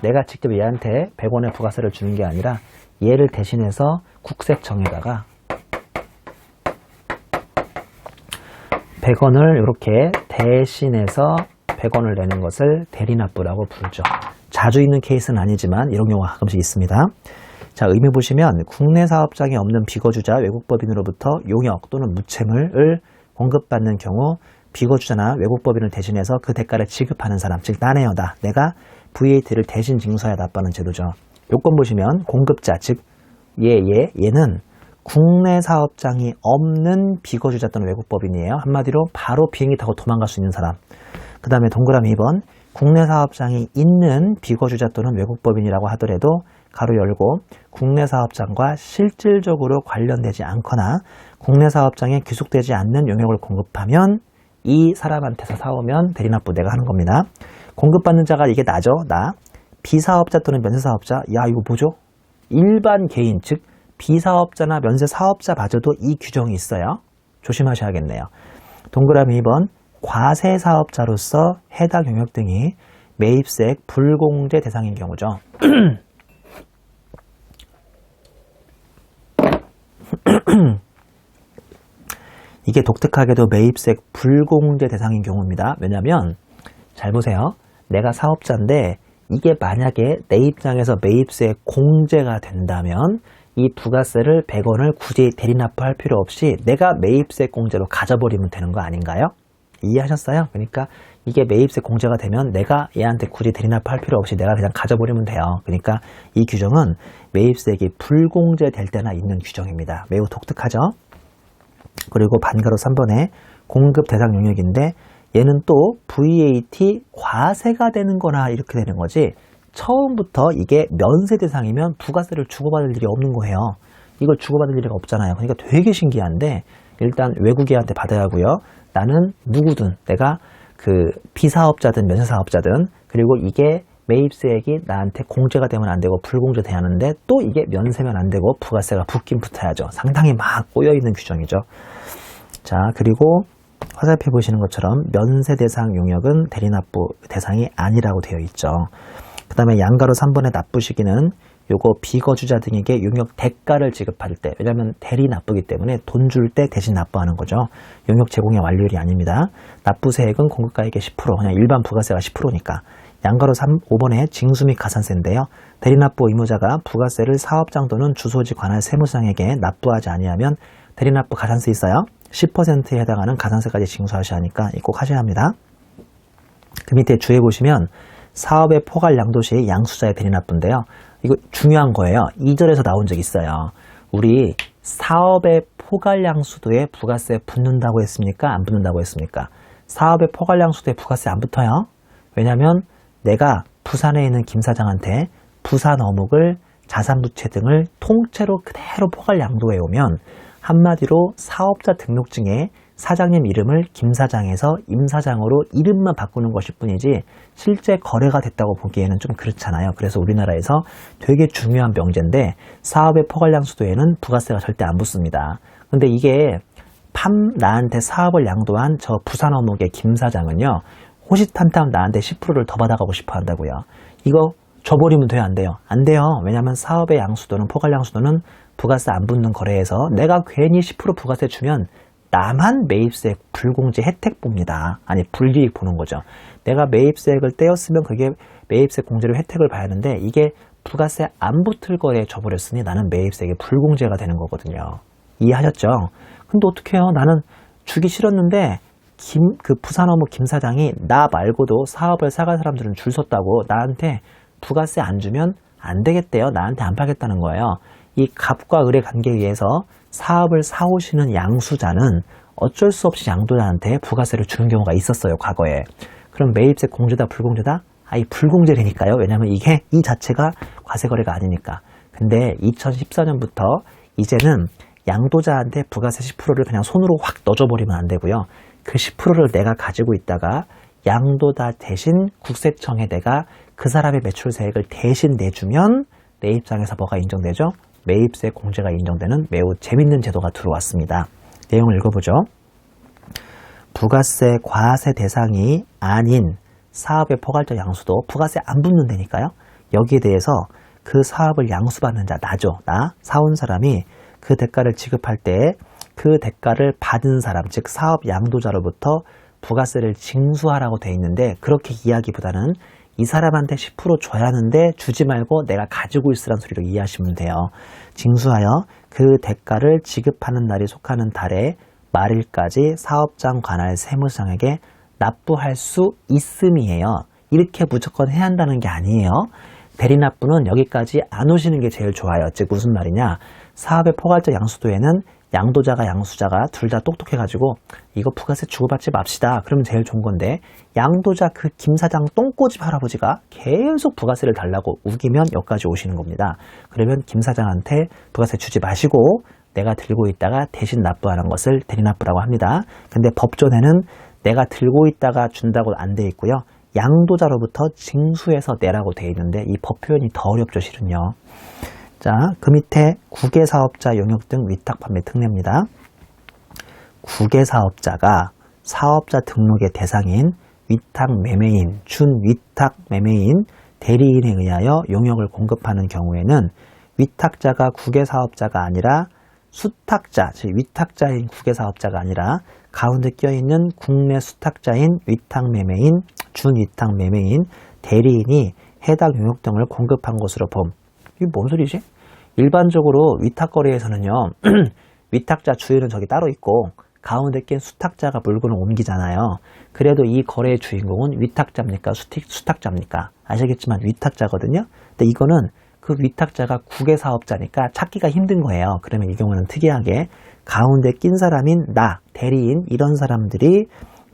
내가 직접 얘한테 100원의 부가세를 주는 게 아니라 얘를 대신해서 국세청에다가 100원을 이렇게 대신해서 100원을 내는 것을 대리납부라고 부르죠. 자주 있는 케이스는 아니지만 이런 경우가 가끔씩 있습니다. 자, 의미 보시면 국내 사업장에 없는 비거주자 외국법인으로부터 용역 또는 무채물을 공급받는 경우 비거주자나 외국법인을 대신해서 그 대가를 지급하는 사람, 즉 나네요. 내가 VAT를 대신 징수해야 납부하는 제도죠. 요건 보시면 공급자, 즉 얘는 국내 사업장이 없는 비거주자 또는 외국법인이에요. 한마디로 바로 비행기 타고 도망갈 수 있는 사람. 그 다음에 동그라미 2번 국내 사업장이 있는 비거주자 또는 외국법인이라고 하더라도 가로 열고 국내 사업장과 실질적으로 관련되지 않거나 국내 사업장에 귀속되지 않는 용역을 공급하면 이 사람한테서 사오면 대리납부 내가 하는 겁니다. 공급받는 자가 이게 나죠. 나. 비사업자 또는 면세사업자. 야, 이거 뭐죠? 일반 개인, 즉 비사업자나 면세사업자마저도 이 규정이 있어요. 조심하셔야겠네요. 동그라미 2번 과세사업자로서 해당 용역 등이 매입세액 불공제 대상인 경우죠. 이게 독특하게도 매입세액 불공제 대상인 경우입니다. 왜냐하면 잘 보세요. 내가 사업자인데 이게 만약에 내 입장에서 매입세액 공제가 된다면 이 부가세를 100원을 굳이 대리납부할 필요 없이 내가 매입세액 공제로 가져버리면 되는 거 아닌가요? 이해하셨어요? 그러니까 이게 매입세 공제가 되면 내가 얘한테 굳이 대리납부할 필요 없이 내가 그냥 가져버리면 돼요. 그러니까 이 규정은 매입세액이 불공제될 때나 있는 규정입니다. 매우 독특하죠? 그리고 반가로 3번에 공급 대상 용역인데 얘는 또 VAT 과세가 되는 거나 이렇게 되는 거지 처음부터 이게 면세 대상이면 부가세를 주고받을 일이 없는 거예요. 이걸 주고받을 일이 없잖아요. 그러니까 되게 신기한데 일단 외국인한테 받아야 하고요. 나는 누구든 내가 그 비사업자든 면세사업자든 그리고 이게 매입세액이 나한테 공제가 되면 안 되고 불공제 돼야 하는데 또 이게 면세면 안 되고 부가세가 붙긴 붙어야죠. 상당히 막 꼬여있는 규정이죠. 자, 그리고 화살표 보시는 것처럼 면세 대상 용역은 대리납부 대상이 아니라고 되어 있죠. 그 다음에 양가로 3번의 납부 시기는 요거 비거주자 등에게 용역 대가를 지급할 때, 왜냐하면 대리납부기 때문에 돈 줄 때 대신 납부하는 거죠. 용역 제공의 완료일이 아닙니다. 납부세액은 공급가액의 10%, 그냥 일반 부가세가 10%니까. 양가로 5번에 징수 및 가산세인데요. 대리납부 의무자가 부가세를 사업장 또는 주소지 관할 세무상에게 납부하지 아니하면 대리납부 가산세 있어요. 10%에 해당하는 가산세까지 징수하셔야 하니까 꼭 하셔야 합니다. 그 밑에 주에 보시면 사업의 포괄 양도시 양수자의 대리납부인데요. 이거 중요한 거예요. 2절에서 나온 적 있어요. 우리 사업의 포괄량 수도에 부가세 붙는다고 했습니까? 안 붙는다고 했습니까? 사업의 포괄량 수도에 부가세 안 붙어요. 왜냐하면 내가 부산에 있는 김 사장한테 부산 어묵을 자산부채 등을 통째로 그대로 포괄 양도해 오면 한마디로 사업자 등록증에 사장님 이름을 김 사장에서 임 사장으로 이름만 바꾸는 것일 뿐이지 실제 거래가 됐다고 보기에는 좀 그렇잖아요. 그래서 우리나라에서 되게 중요한 명제인데 사업의 포괄량수도에는 부가세가 절대 안 붙습니다. 근데 이게 나한테 사업을 양도한 저 부산 어묵의 김 사장은요, 호시탐탐 나한테 10%를 더 받아가고 싶어 한다고요. 이거 줘버리면 돼요, 안 돼요? 안 돼요. 왜냐하면 사업의 양수도는, 포괄양수도는 부가세 안 붙는 거래에서 내가 괜히 10% 부가세 주면 나만 매입세 불공제 혜택 봅니다. 아니, 불이익 보는 거죠. 내가 매입세액을 떼었으면 그게 매입세 공제로 혜택을 봐야 하는데 이게 부가세 안 붙을 거래에 줘버렸으니 나는 매입세액이 불공제가 되는 거거든요. 이해하셨죠? 근데 어떻게 해요? 나는 주기 싫었는데 그 부산어묵 김 사장이 나 말고도 사업을 사갈 사람들은 줄 섰다고 나한테 부가세 안 주면 안 되겠대요. 나한테 안 파겠다는 거예요. 이 갑과 을의 관계에 의해서 사업을 사오시는 양수자는 어쩔 수 없이 양도자한테 부가세를 주는 경우가 있었어요, 과거에. 그럼 매입세 공제다, 불공제다? 아이, 불공제라니까요. 왜냐면 이게 이 자체가 과세거래가 아니니까. 근데 2014년부터 이제는 양도자한테 부가세 10%를 그냥 손으로 확 넣어줘버리면 안 되고요. 그 10%를 내가 가지고 있다가 양도자 대신 국세청에 내가 그 사람의 매출세액을 대신 내주면 내 입장에서 뭐가 인정되죠? 매입세 공제가 인정되는 매우 재밌는 제도가 들어왔습니다. 내용을 읽어보죠. 부가세 과세 대상이 아닌 사업의 포괄적 양수도 부가세 안 붙는 데니까요. 여기에 대해서 그 사업을 양수받는 자, 나죠. 나 사온 사람이 그 대가를 지급할 때 그 대가를 받은 사람, 즉 사업 양도자로부터 부가세를 징수하라고 돼 있는데 그렇게 이야기보다는 이 사람한테 10% 줘야 하는데 주지 말고 내가 가지고 있으란 소리로 이해하시면 돼요. 징수하여 그 대가를 지급하는 날이 속하는 달에 말일까지 사업장 관할 세무상에게 납부할 수 있음이에요. 이렇게 무조건 해야 한다는 게 아니에요. 대리납부는 여기까지 안 오시는 게 제일 좋아요. 즉 무슨 말이냐, 사업의 포괄적 양수도에는 양도자가 양수자가 둘 다 똑똑해가지고 이거 부가세 주고받지 맙시다. 그러면 제일 좋은 건데 양도자 그 김사장 똥꼬집 할아버지가 계속 부가세를 달라고 우기면 여기까지 오시는 겁니다. 그러면 김사장한테 부가세 주지 마시고 내가 들고 있다가 대신 납부하는 것을 대리납부라고 합니다. 근데 법조에는 내가 들고 있다가 준다고 안 돼 있고요. 양도자로부터 징수해서 내라고 돼 있는데 이 법 표현이 더 어렵죠, 실은요. 자, 그 밑에 국외사업자 용역 등 위탁 판매 특례입니다. 국외사업자가 사업자 등록의 대상인 위탁 매매인, 준위탁 매매인, 대리인에 의하여 용역을 공급하는 경우에는 위탁자가 국외사업자가 아니라 수탁자, 즉 위탁자인 국외사업자가 아니라 가운데 껴있는 국내 수탁자인 위탁 매매인, 준위탁 매매인, 대리인이 해당 용역 등을 공급한 것으로 봄. 이게 뭔 소리지? 일반적으로 위탁거래에서는요, 위탁자 주인은 저기 따로 있고 가운데 낀 수탁자가 물건을 옮기잖아요. 그래도 이 거래의 주인공은 위탁자입니까? 수탁자입니까? 아시겠지만 위탁자거든요. 근데 이거는 그 위탁자가 국외사업자니까 찾기가 힘든 거예요. 그러면 이 경우는 특이하게 가운데 낀 사람인 나, 대리인 이런 사람들이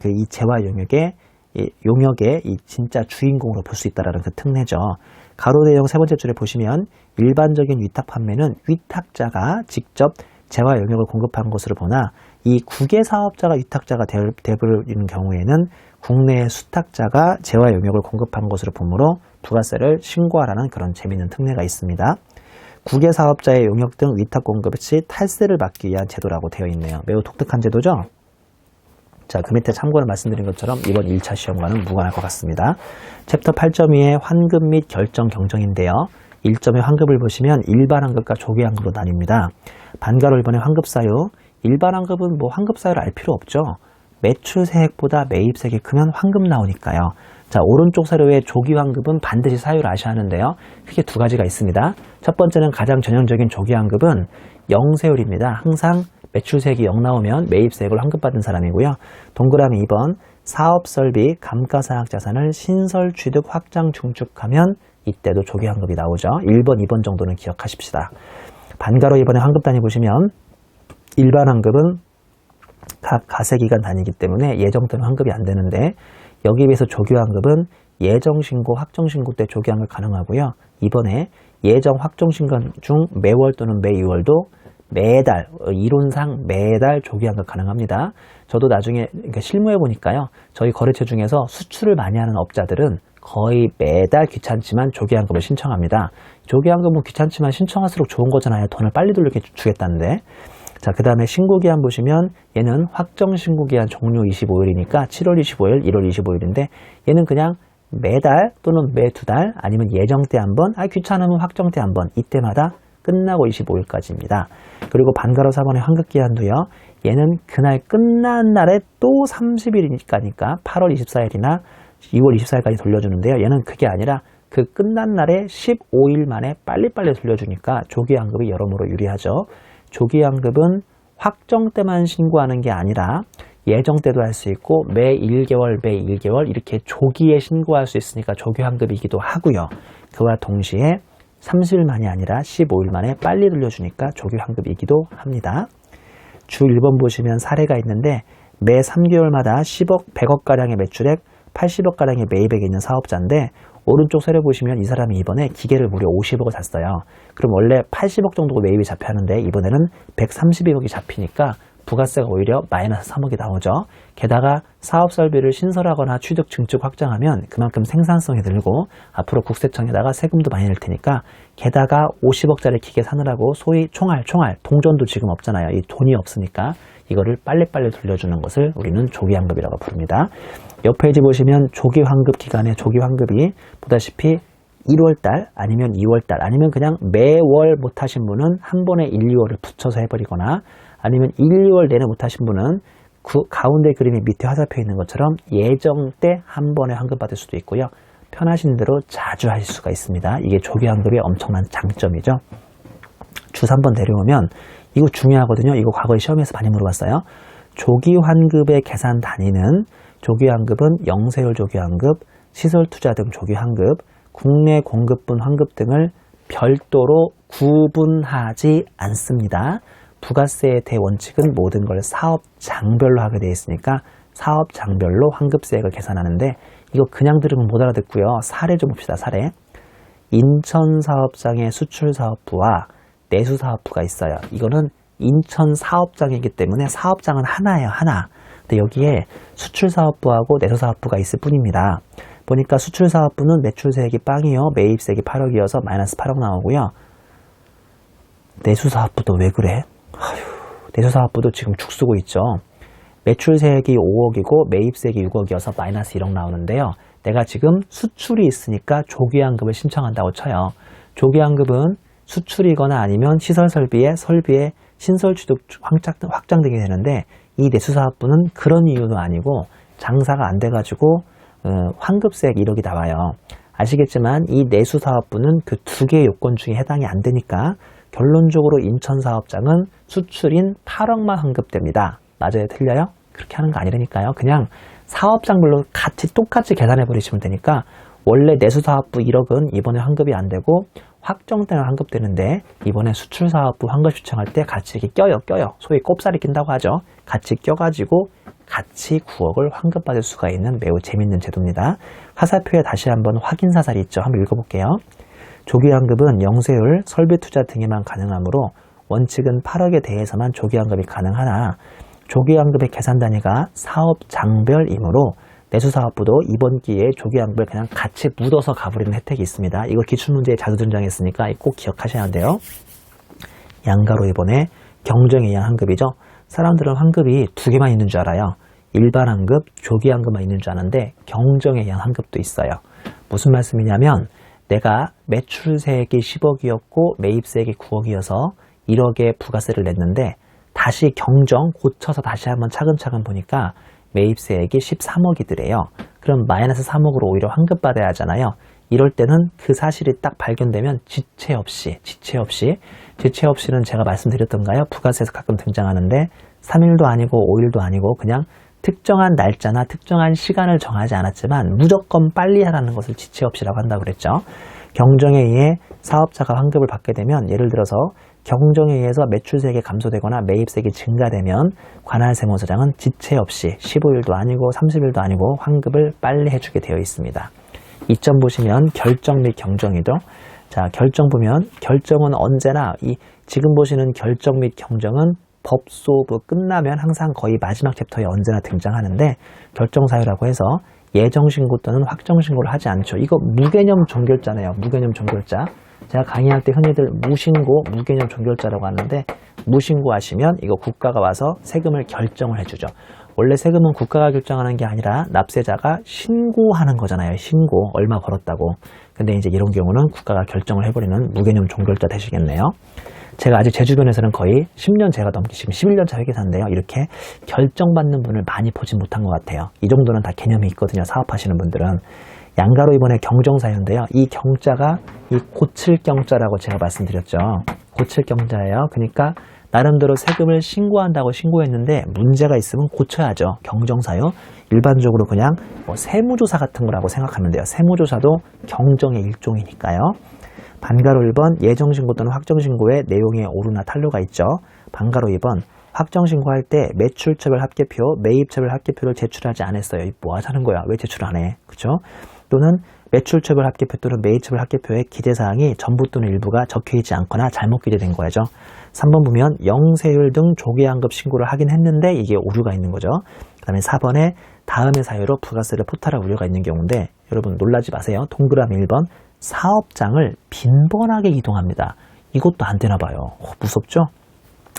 그 이 재화 용역의 이 진짜 주인공으로 볼 수 있다라는 그 특례죠. 가로 내용 세 번째 줄에 보시면 일반적인 위탁 판매는 위탁자가 직접 재화 용역을 공급한 것으로 보나 이 국외사업자가 위탁자가 되버리는 경우에는 국내의 수탁자가 재화 용역을 공급한 것으로 보므로 부가세를 신고하라는 그런 재미있는 특례가 있습니다. 국외사업자의 용역 등 위탁 공급 시 탈세를 막기 위한 제도라고 되어 있네요. 매우 독특한 제도죠? 자, 그 밑에 참고를 말씀드린 것처럼 이번 1차 시험과는 무관할 것 같습니다. 챕터 8.2의 환급 및 결정 경정인데요. 1점의 환급을 보시면 일반 환급과 조기 환급으로 나뉩니다. 반가로 1번의 환급 사유. 일반 환급은 뭐 환급 사유를 알 필요 없죠. 매출세액보다 매입세액이 크면 환급 나오니까요. 자, 오른쪽 사료의 조기 환급은 반드시 사유를 아셔야 하는데요. 크게 두 가지가 있습니다. 첫 번째는 가장 전형적인 조기 환급은 0세율입니다. 항상 매출세액이 0 나오면 매입세액을 환급받은 사람이고요. 동그라미 2번 사업설비 감가상각 자산을 신설 취득 확장 증축하면 이때도 조기 환급이 나오죠. 1번, 2번 정도는 기억하십시다. 반가로 2번의 환급 단위 보시면 일반 환급은 각 가세기간 단위이기 때문에 예정 때는 환급이 안 되는데 여기에 비해서 조기 환급은 예정신고, 확정신고 때 조기 환급 가능하고요. 이번에 예정, 확정신고 중 매월 또는 매 2월도 매달, 이론상 매달 조기환급 가능합니다. 저도 나중에 실무해 보니까요. 저희 거래처 중에서 수출을 많이 하는 업자들은 거의 매달 귀찮지만 조기환급을 신청합니다. 조기환급은 귀찮지만 신청할수록 좋은 거잖아요. 돈을 빨리 돌리게 주겠다는데. 자, 그 다음에 신고기한 보시면 얘는 확정 신고기한 종료 25일이니까 7월 25일, 1월 25일인데 얘는 그냥 매달 또는 매 두 달 아니면 예정 때 한 번, 귀찮으면 확정 때 한 번, 이때마다 끝나고 25일까지입니다. 그리고 반가로 4번의 환급기한도요. 얘는 그날 끝난 날에 또 30일이니까 8월 24일이나 2월 24일까지 돌려주는데요. 얘는 그게 아니라 그 끝난 날에 15일 만에 빨리빨리 돌려주니까 조기환급이 여러모로 유리하죠. 조기환급은 확정 때만 신고하는 게 아니라 예정 때도 할 수 있고 매 1개월, 매 1개월 이렇게 조기에 신고할 수 있으니까 조기환급이기도 하고요. 그와 동시에 30일만이 아니라 15일 만에 빨리 돌려주니까 조기환급이기도 합니다. 주 1번 보시면 사례가 있는데 매 3개월마다 10억, 100억가량의 매출액, 80억가량의 매입액이 있는 사업자인데 오른쪽 세례 보시면 이 사람이 이번에 기계를 무려 50억을 샀어요. 그럼 원래 80억 정도 매입이 잡혔는데 이번에는 132억이 잡히니까 부가세가 오히려 마이너스 3억이 나오죠. 게다가 사업 설비를 신설하거나 취득 증축 확장하면 그만큼 생산성이 늘고 앞으로 국세청에다가 세금도 많이 낼 테니까 게다가 50억짜리 기계 사느라고 소위 총알 동전도 지금 없잖아요. 이 돈이 없으니까 이거를 빨리빨리 돌려주는 것을 우리는 조기환급이라고 부릅니다. 옆 페이지 보시면 조기환급 기간에 조기환급이 보다시피 1월달 아니면 2월달 아니면 그냥 매월 못하신 분은 한 번에 1, 2월을 붙여서 해버리거나 아니면 1, 2월 내내 못하신 분은 그 가운데 그림이 밑에 화살표 있는 것처럼 예정 때 한 번에 환급 받을 수도 있고요. 편하신 대로 자주 하실 수가 있습니다. 이게 조기환급의 엄청난 장점이죠. 주 3번 내려오면 이거 중요하거든요. 이거 과거에 시험에서 많이 물어봤어요. 조기환급의 계산 단위는 조기환급은 영세율 조기환급, 시설투자 등 조기환급, 국내 공급분 환급 등을 별도로 구분하지 않습니다. 부가세의 대원칙은 모든 걸 사업장별로 하게 되어 있으니까 사업장별로 환급세액을 계산하는데 이거 그냥 들으면 못 알아듣고요. 사례 좀 봅시다. 사례. 인천사업장의 수출사업부와 내수사업부가 있어요. 이거는 인천사업장이기 때문에 사업장은 하나예요. 하나. 근데 여기에 수출사업부하고 내수사업부가 있을 뿐입니다. 보니까 수출사업부는 매출세액이 빵이요. 매입세액이 8억이어서 마이너스 8억 나오고요. 내수사업부도 왜 그래? 내수사업부도 지금 죽쓰고 있죠. 매출세액이 5억이고 매입세액이 6억이어서 마이너스 1억 나오는데요. 내가 지금 수출이 있으니까 조기환급을 신청한다고 쳐요. 조기환급은 수출이거나 아니면 시설설비에 신설취득 확장되게 되는데 이 내수사업부는 그런 이유도 아니고 장사가 안 돼가지고 환급세액 1억이 나와요. 아시겠지만 이 내수사업부는 그 두 개의 요건 중에 해당이 안 되니까 결론적으로 인천사업장은 수출인 8억만 환급됩니다. 맞아요? 틀려요? 그렇게 하는 거 아니라니까요. 그냥 사업장별로 똑같이 계산해 버리시면 되니까 원래 내수사업부 1억은 이번에 환급이 안 되고 확정 때는 환급되는데 이번에 수출사업부 환급 신청할 때 같이 이렇게 껴요. 소위 꼽살이 낀다고 하죠. 같이 껴가지고 같이 9억을 환급받을 수가 있는 매우 재밌는 제도입니다. 화살표에 다시 한번 확인 사살이 있죠. 한번 읽어볼게요. 조기환급은 영세율, 설비투자 등에만 가능하므로 원칙은 8억에 대해서만 조기환급이 가능하나 조기환급의 계산 단위가 사업장별이므로 내수사업부도 이번 기회에 조기환급을 그냥 같이 묻어서 가버리는 혜택이 있습니다. 이거 기출문제에 자주 등장했으니까 꼭 기억하셔야 돼요. 양가로 이번에 경정에 의한 환급이죠. 사람들은 환급이 두 개만 있는 줄 알아요. 일반 환급, 조기환급만 있는 줄 아는데 경정에 의한 환급도 있어요. 무슨 말씀이냐면 내가 매출세액이 10억이었고 매입세액이 9억이어서 1억의 부가세를 냈는데 다시 경정 고쳐서 다시 한번 차근차근 보니까 매입세액이 13억이더래요. 그럼 마이너스 3억으로 오히려 환급받아야 하잖아요. 이럴 때는 그 사실이 딱 발견되면 지체 없이는 제가 말씀드렸던가요? 부가세에서 가끔 등장하는데 3일도 아니고 5일도 아니고 그냥 특정한 날짜나 특정한 시간을 정하지 않았지만 무조건 빨리 하라는 것을 지체 없이라고 한다고 그랬죠. 경정에 의해 사업자가 환급을 받게 되면 예를 들어서 경정에 의해서 매출세액이 감소되거나 매입세액이 증가되면 관할세무서장은 지체 없이 15일도 아니고 30일도 아니고 환급을 빨리 해주게 되어 있습니다. 이점 보시면 결정 및 경정이죠. 자, 결정 보면 결정은 언제나 지금 보시는 결정 및 경정은 법소부 끝나면 항상 거의 마지막 챕터에 언제나 등장하는데 결정사유라고 해서 예정신고 또는 확정신고를 하지 않죠. 이거 무개념 종결자네요. 무개념 종결자. 제가 강의할 때 흔히들 무신고, 무개념 종결자라고 하는데 무신고 하시면 이거 국가가 와서 세금을 결정을 해주죠. 원래 세금은 국가가 결정하는 게 아니라 납세자가 신고하는 거잖아요. 신고, 얼마 벌었다고. 근데 이제 이런 경우는 국가가 결정을 해버리는 무개념 종결자 되시겠네요. 제가 아직 제 주변에서는 거의 10년 제가 지금 11년차 회계사인데요. 이렇게 결정받는 분을 많이 보진 못한 것 같아요. 이 정도는 다 개념이 있거든요. 사업하시는 분들은. 양가로 이번에 경정사유인데요. 이 경자가 이 고칠 경자라고 제가 말씀드렸죠. 고칠 경자예요. 그러니까 나름대로 세금을 신고한다고 신고했는데 문제가 있으면 고쳐야죠. 경정사유. 일반적으로 그냥 세무조사 같은 거라고 생각하면 돼요. 세무조사도 경정의 일종이니까요. 반가로 1번 예정신고 또는 확정신고의 내용에 오류나 탄로가 있죠. 반가로 2번 확정신고할 때 매출처별 합계표, 매입처별 합계표를 제출하지 않았어요. 뭐 하자는 거야? 왜 제출 안 해? 그쵸? 또는 매출처별 합계표 또는 매입처별 합계표의 기재사항이 전부 또는 일부가 적혀있지 않거나 잘못 기재된 거죠. 3번 보면 영세율 등 조기환급 신고를 하긴 했는데 이게 오류가 있는 거죠. 그 다음에 4번에 다음의 사유로 부가세를 포탈할 우려가 있는 경우인데 여러분 놀라지 마세요. 동그라미 1번 사업장을 빈번하게 이동합니다. 이것도 안 되나 봐요. 무섭죠?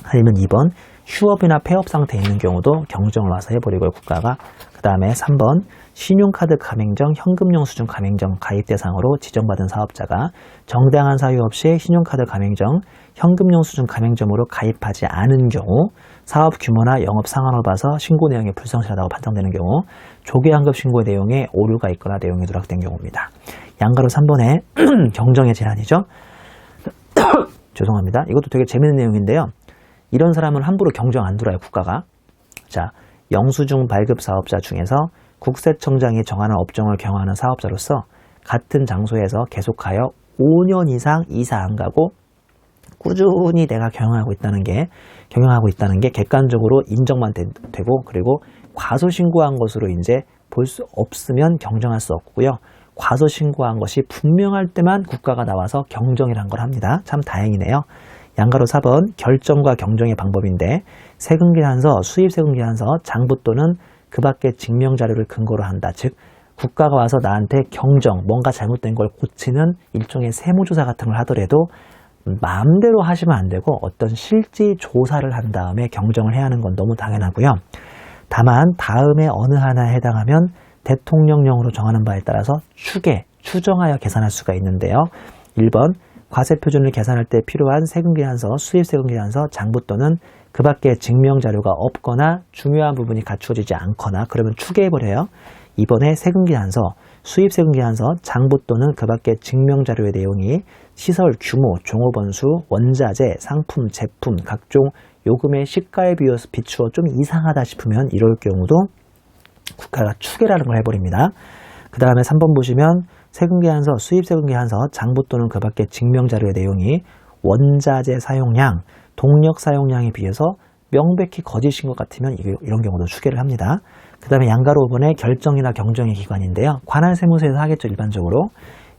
아니면 2번 휴업이나 폐업 상태에 있는 경우도 경정을 와서 해버리고요. 국가가. 그 다음에 3번 신용카드 가맹점, 현금영수증 가맹점 가입 대상으로 지정받은 사업자가 정당한 사유 없이 신용카드 가맹점, 현금영수증 가맹점으로 가입하지 않은 경우 사업 규모나 영업 상황을 봐서 신고 내용이 불성실하다고 판정되는 경우 조기환급 신고 내용에 오류가 있거나 내용이 누락된 경우입니다. 양가로 3번에 경정의 질환이죠. 죄송합니다. 이것도 되게 재밌는 내용인데요. 이런 사람은 함부로 경정 안 들어요. 국가가. 자, 영수증 발급 사업자 중에서 국세청장이 정하는 업종을 경영하는 사업자로서 같은 장소에서 계속하여 5년 이상 이사 안 가고 꾸준히 내가 경영하고 있다는 게 객관적으로 인정만 되고 그리고 과소신고한 것으로 이제 볼 수 없으면 경정할 수 없고요. 과소신고한 것이 분명할 때만 국가가 나와서 경정이란 걸 합니다. 참 다행이네요. 양가로 4번 결정과 경정의 방법인데 세금계산서, 수입세금계산서, 장부 또는 그 밖의 증명자료를 근거로 한다. 즉 국가가 와서 나한테 경정, 뭔가 잘못된 걸 고치는 일종의 세무조사 같은 걸 하더라도 마음대로 하시면 안 되고 어떤 실지 조사를 한 다음에 경정을 해야 하는 건 너무 당연하고요. 다만 다음에 어느 하나에 해당하면 대통령령으로 정하는 바에 따라서 추정하여 계산할 수가 있는데요. 1번 과세표준을 계산할 때 필요한 세금계산서, 수입세금계산서, 장부 또는 그 밖에 증명자료가 없거나 중요한 부분이 갖추어지지 않거나 그러면 추계해버려요. 2번에 세금계산서, 수입세금계산서, 장부 또는 그 밖에 증명자료의 내용이 시설 규모, 종업원수, 원자재, 상품, 제품, 각종 요금의 시가에 비추어 좀 이상하다 싶으면 이럴 경우도 국가가 추계라는 걸 해버립니다. 그 다음에 3번 보시면 세금계산서, 수입세금계산서, 장부 또는 그 밖의 증명자료의 내용이 원자재 사용량, 동력 사용량에 비해서 명백히 거짓인 것 같으면 이런 경우도 추계를 합니다. 그 다음에 양가로 5번에 결정이나 경정의 기관인데요. 관할세무서에서 하겠죠. 일반적으로.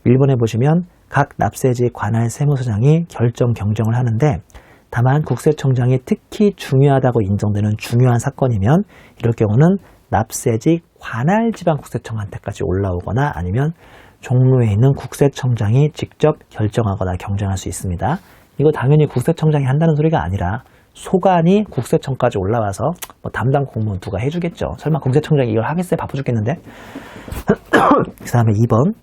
1번에 보시면 각 납세지 관할세무서장이 결정, 경정을 하는데 다만 국세청장이 특히 중요하다고 인정되는 중요한 사건이면 이럴 경우는 납세지 관할지방국세청한테까지 올라오거나 아니면 종로에 있는 국세청장이 직접 결정하거나 경정할 수 있습니다. 이거 당연히 국세청장이 한다는 소리가 아니라 소관이 국세청까지 올라와서 뭐 담당 공무원 누가 해주겠죠. 설마 국세청장이 이걸 하겠어요? 바빠 죽겠는데. 그 다음에 2번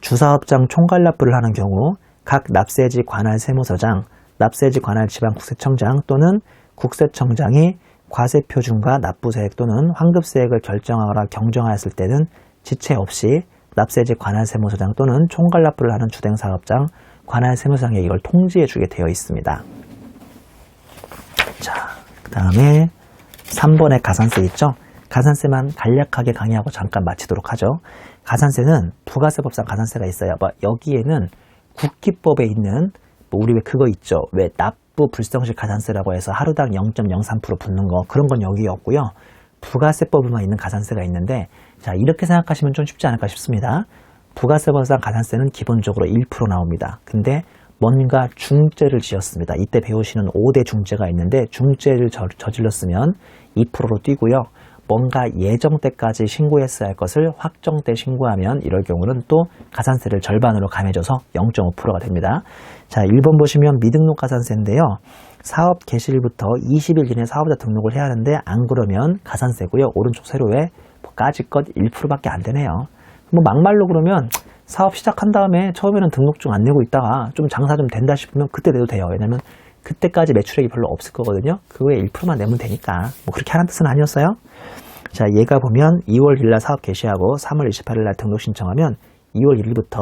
주사업장 총괄납부를 하는 경우 각 납세지 관할 세무서장, 납세지 관할 지방국세청장 또는 국세청장이 과세표준과 납부세액 또는 환급세액을 결정하거나 경정하였을 때는 지체 없이 납세지 관할세무서장 또는 총괄납부를 하는 주된사업장, 관할세무서장에 이걸 통지해주게 되어 있습니다. 자, 그 다음에 3번의 가산세 있죠? 가산세만 간략하게 강의하고 잠깐 마치도록 하죠. 가산세는 부가세법상 가산세가 있어요. 여기에는 국기법에 있는 우리 왜 그거 있죠? 왜 납부 불성실 가산세라고 해서 하루당 0.03% 붙는 거 그런 건 여기 없고요. 부가세법에만 있는 가산세가 있는데 자 이렇게 생각하시면 좀 쉽지 않을까 싶습니다. 부가세법상 가산세는 기본적으로 1% 나옵니다. 근데 뭔가 중죄를 지었습니다. 이때 배우시는 5대 중죄가 있는데 중죄를 저질렀으면 2%로 뛰고요. 뭔가 예정 때까지 신고했어야 할 것을 확정 때 신고하면 이럴 경우는 또 가산세를 절반으로 감해줘서 0.5%가 됩니다. 자, 1번 보시면 미등록 가산세인데요. 사업 개시일부터 20일 이내 사업자 등록을 해야 하는데 안 그러면 가산세고요. 오른쪽 세로에 까짓것 1%밖에 안 되네요. 뭐 막말로 그러면 사업 시작한 다음에 처음에는 등록증 안 내고 있다가 좀 장사 좀 된다 싶으면 그때 내도 돼요. 왜냐면 그때까지 매출액이 별로 없을 거거든요. 그 후에 1%만 내면 되니까. 뭐 그렇게 하는 뜻은 아니었어요. 자, 얘가 보면 2월 1일 날 사업 개시하고 3월 28일 날 등록 신청하면 2월 1일부터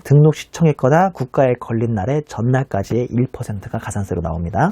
등록 시청했거나 국가에 걸린 날의 전날까지의 1%가 가산세로 나옵니다.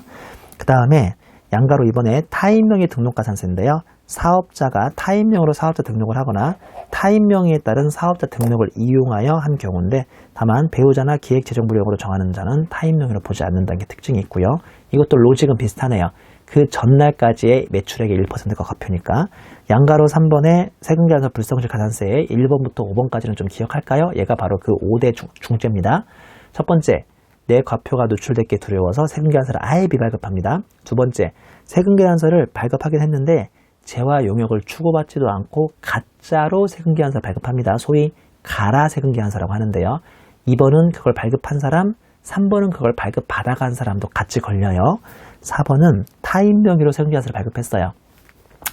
그 다음에 양가로 이번에 타인명의 등록 가산세인데요. 사업자가 타인명으로 사업자 등록을 하거나 타인명에 따른 사업자 등록을 이용하여 한 경우인데 다만 배우자나 기획재정부력으로 정하는 자는 타인명으로 보지 않는다는 게 특징이 있고요. 이것도 로직은 비슷하네요. 그 전날까지의 매출액의 1%가 과표니까 양가로 3번의 세금계산서 불성실 가산세의 1번부터 5번까지는 좀 기억할까요? 얘가 바로 그 5대 중죄입니다. 첫 번째, 내 과표가 노출됐기에 두려워서 세금계산서를 아예 비발급합니다. 두 번째, 세금계산서를 발급하긴 했는데 재화 용역을 추구받지도 않고 가짜로 세금계산서를 발급합니다. 소위 가라 세금계산서라고 하는데요. 2번은 그걸 발급한 사람, 3번은 그걸 발급받아간 사람도 같이 걸려요. 4번은 타인 명의로 세금계산서를 발급했어요.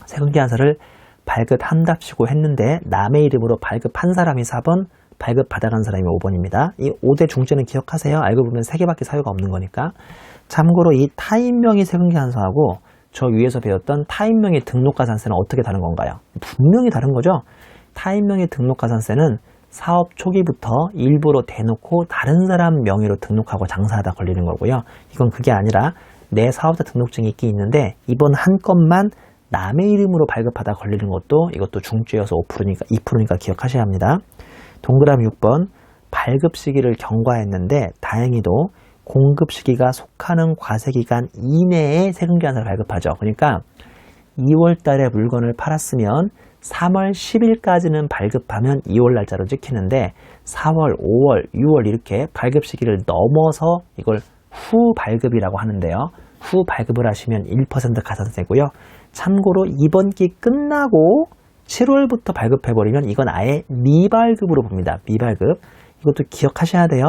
세금계산서를 발급한답시고 했는데 남의 이름으로 발급한 사람이 4번, 발급받아간 사람이 5번입니다. 이 5대 중죄는 기억하세요. 알고 보면 3개밖에 사유가 없는 거니까. 참고로 이 타인 명의 세금계산서하고 저 위에서 배웠던 타인명의 등록가산세는 어떻게 다른 건가요? 분명히 다른 거죠. 타인명의 등록가산세는 사업 초기부터 일부러 대놓고 다른 사람 명의로 등록하고 장사하다 걸리는 거고요. 이건 그게 아니라 내 사업자 등록증이 있긴 있는데 이번 한 건만 남의 이름으로 발급하다 걸리는 것도 이것도 중죄여서 2%니까 기억하셔야 합니다. 동그라미 6번 발급 시기를 경과했는데 다행히도 공급 시기가 속하는 과세기간 이내에 세금계산서를 발급하죠. 그러니까 2월 달에 물건을 팔았으면 3월 10일까지는 발급하면 2월 날짜로 찍히는데 4월, 5월, 6월 이렇게 발급 시기를 넘어서 이걸 후 발급이라고 하는데요. 후 발급을 하시면 1% 가산세고요. 참고로 이번 기 끝나고 7월부터 발급해버리면 이건 아예 미발급으로 봅니다. 미발급. 이것도 기억하셔야 돼요.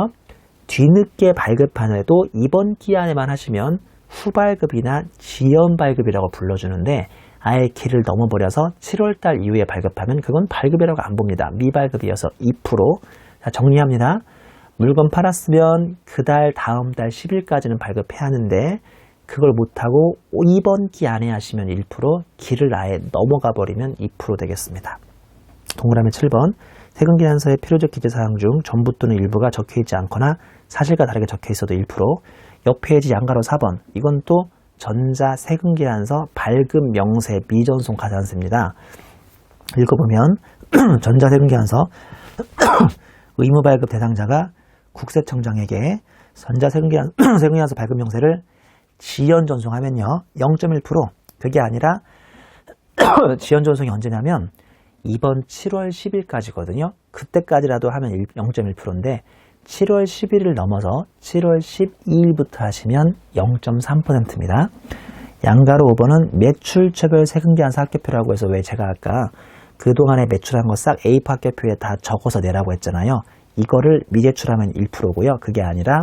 뒤늦게 발급한 해도 이번 기한에만 하시면 후발급이나 지연발급이라고 불러주는데 아예 길을 넘어버려서 7월달 이후에 발급하면 그건 발급이라고 안 봅니다. 미발급이어서 2%. 자, 정리합니다. 물건 팔았으면 그 달 다음 달 10일까지는 발급해야 하는데 그걸 못하고 이번 기한에 하시면 1%, 길을 아예 넘어가 버리면 2% 되겠습니다. 동그라미 7번 세금계산서의 필요적 기재사항 중 전부 또는 일부가 적혀있지 않거나 사실과 다르게 적혀있어도 1%. 옆 페이지 양가로 4번 이건 또 전자세금계산서 발급 명세 미전송 가산세입니다. 읽어보면 전자세금계산서 의무발급 대상자가 국세청장에게 전자세금계산서 발급 명세를 지연 전송하면요 0.1%. 그게 아니라 지연 전송이 언제냐면 이번 7월 10일까지거든요. 그때까지라도 하면 0.1%인데 7월 11일을 넘어서 7월 12일부터 하시면 0.3%입니다. 양가로 5번은 매출처별 세금계산서 합계표라고 해서 왜 제가 아까 그동안에 매출한 거 싹 A4 합계표에 다 적어서 내라고 했잖아요. 이거를 미제출하면 1%고요. 그게 아니라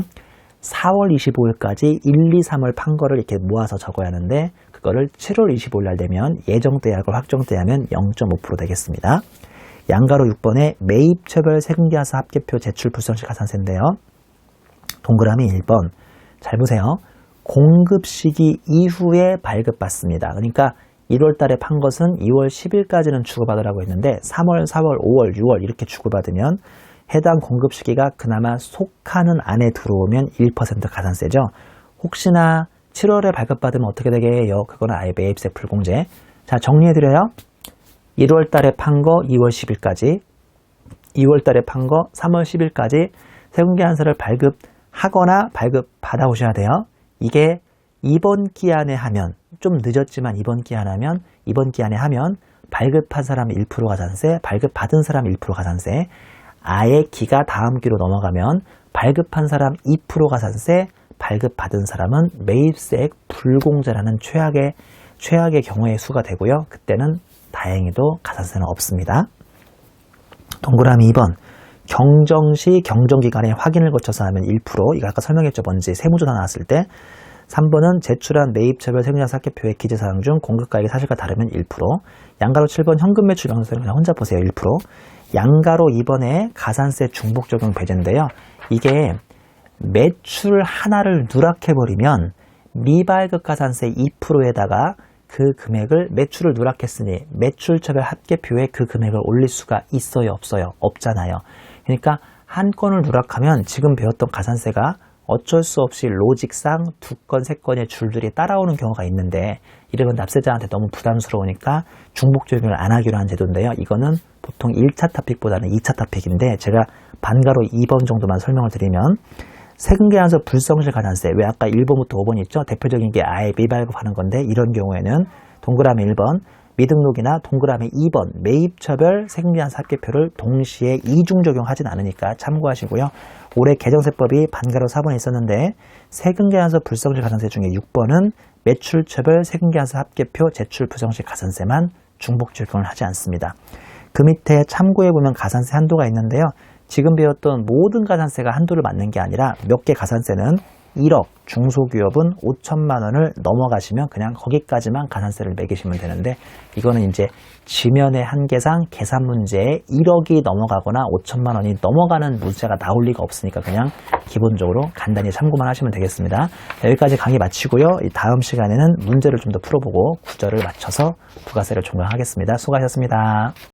4월 25일까지 1, 2, 3월 판 거를 이렇게 모아서 적어야 하는데 그거를 7월 25일 날 되면 예정대약을 확정대하면 0.5% 되겠습니다. 양가로 6번에 매입처별 세금계산서 합계표 제출 불성실 가산세인데요. 동그라미 1번 잘 보세요. 공급 시기 이후에 발급받습니다. 그러니까 1월 달에 판 것은 2월 10일까지는 주고받으라고 했는데 3월, 4월, 5월, 6월 이렇게 주고받으면 해당 공급 시기가 그나마 속하는 안에 들어오면 1% 가산세죠. 혹시나 7월에 발급받으면 어떻게 되게 해요? 그거는 아예 매입세 불공제. 자, 정리해드려요. 1월 달에 판 거 2월 10일까지, 2월 달에 판 거 3월 10일까지 세금계산서를 발급하거나 발급받아 오셔야 돼요. 이게 이번 기한에 하면, 좀 늦었지만 이번 기한에 하면 발급한 사람 1% 가산세, 발급받은 사람 1% 가산세, 아예 기가 다음 기로 넘어가면 발급한 사람 2% 가산세, 발급받은 사람은 매입세액 불공제라는 최악의 경우의 수가 되고요. 그때는 다행히도 가산세는 없습니다. 동그라미 2번. 경정시 경정기간에 확인을 거쳐서 하면 1%. 이거 아까 설명했죠. 뭔지 세무조사 나왔을 때. 3번은 제출한 매입처별 세금자산 합계표의 기재사항 중 공급가액이 사실과 다르면 1%. 양가로 7번 현금 매출 명세는 그냥 혼자 보세요. 1%. 양가로 2번에 가산세 중복 적용 배제인데요. 이게 매출 하나를 누락해버리면 미발급 가산세 2%에다가 그 금액을 매출을 누락했으니 매출처별 합계표에 그 금액을 올릴 수가 있어요? 없어요? 없잖아요. 그러니까 한 건을 누락하면 지금 배웠던 가산세가 어쩔 수 없이 로직상 2건, 3건의 줄들이 따라오는 경우가 있는데 이러면 납세자한테 너무 부담스러우니까 중복 적용을 안 하기로 한 제도인데요. 이거는 보통 1차 토픽보다는 2차 토픽인데 제가 반가로 2번 정도만 설명을 드리면 세금계산서 불성실 가산세, 왜 아까 1번부터 5번 있죠? 대표적인 게 아예 미발급하는 건데 이런 경우에는 동그라미 1번 미등록이나 동그라미 2번 매입처별 세금계산서 합계표를 동시에 이중 적용하진 않으니까 참고하시고요. 올해 개정세법이 반가로 4번에 있었는데 세금계산서 불성실 가산세 중에 6번은 매출처별 세금계산서 합계표 제출 불성실 가산세만 중복 적용을 하지 않습니다. 그 밑에 참고해보면 가산세 한도가 있는데요. 지금 배웠던 모든 가산세가 한도를 맞는 게 아니라 몇 개 가산세는 1억, 중소기업은 5천만 원을 넘어가시면 그냥 거기까지만 가산세를 매기시면 되는데 이거는 이제 지면의 한계상 계산 문제에 1억이 넘어가거나 5천만 원이 넘어가는 문제가 나올 리가 없으니까 그냥 기본적으로 간단히 참고만 하시면 되겠습니다. 여기까지 강의 마치고요. 다음 시간에는 문제를 좀 더 풀어보고 구절을 맞춰서 부가세를 종강하겠습니다. 수고하셨습니다.